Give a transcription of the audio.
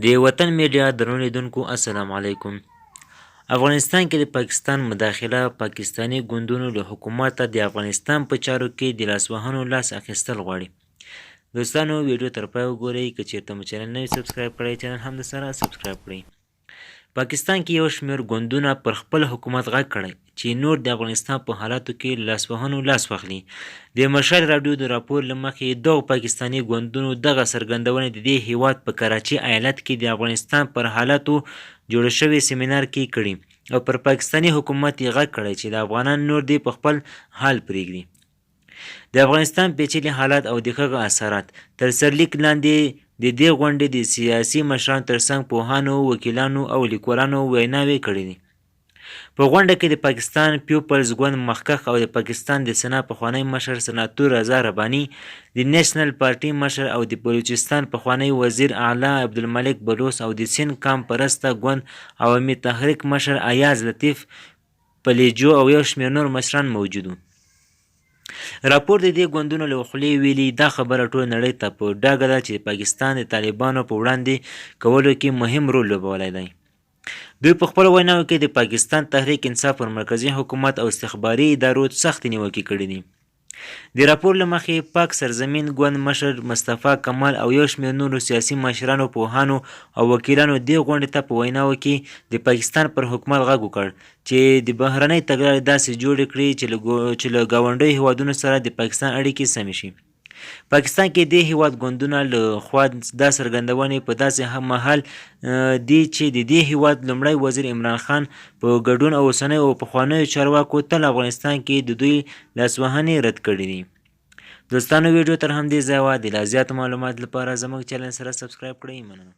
د وطن میډیا درنو لیدونکو السلام علیکم. افغانستان کې د پاکستان مداخله پاکستاني ګوندونو له حکومته د افغانستان په چارو کې د لاسوهنو لاس اخیستل غواړي. دوستانو ویډیو تر پای وګورئ، که چیرته مو چینل نه وي سبسکرایب کړی چینل هم درسره سبسکرایب کړئ. پاکستان کې یو شمېر ګوندونه پر خپل حکومت غږ کړی چې نور د افغانستان په حالاتو کې لاسوهنو لاس واخلي. د مشال راډیو د راپور له مخې دغو پاکستاني ګوندونو دغه څرګندونې د دې هیواد په کراچي ایالت کې د افغانستان پر حالاتو جوړ شوي سیمینار کې کړي او پر پاکستاني حکومت یې غږ کړی چې د افغانان نور دې په خپل حال پرېږدي. د افغانستان پیچلي حالات او د هغه اثرات تر سرلیک لاندې د دې غونډې د سیاسي مشرانو ترڅنګ پوهانو، وکیلانو او لیکوالانو ویناوې کړي دي. په غونډه کې د پاکستان پیپلز ګوند مخکښ او د پاکستان د سنا پخوانی مشر سناتور رضا رباني، د نیشنل پارټي مشر او د بلوچستان پخوانی وزیر اعلی عبدالملک بلوچ او د سند قام پرسته ګوند عوامي تحریک مشر ایاز لطیف پلیجو او یو شمېر نور مشران موجود وو. راپور د دې ګوندونو له خولې ویلي دا خبره ټوله نړۍ ته په ډاګه ده چې پاکستان د طالبانو په وړاندې کولو کې مهم رول لوبولی دی. دوی په خپلو ویناوو کې د پاکستان تحریک انصاف پر مرکزي حکومت او استخباري ادارو سختې نیوکې کړي دي. د راپور له مخې پاک سرزمین ګوند مشر مصطفی کمال او یو شمېر نورو سیاسي مشرانو، پوهانو او وکیلانو دې غونډې ته په ویناوو کې د پاکستان پر حکومت غږ وکړ چې د بهرنۍ تګلارې داسې جوړې کړي چې له ګاونډیو هیوادونو سره د پاکستان اړیکې سمې شي. پاکستان کې د هیواد ګوندونو له خوا دا څرګندونې په داسې مهال دي چې د دې هیواد لومړی وزیر عمران خان په ګډون او اوسنیو او پخوانیو چارواکو تل افغانستان کې د دوی لاسوهنې رد کړي دي. دوستانو ویډیو تر همدې ځایه وه. د لا زیاتو معلوماتو لپاره زموږ چینل سره سبسکرایب کړئ. مننه.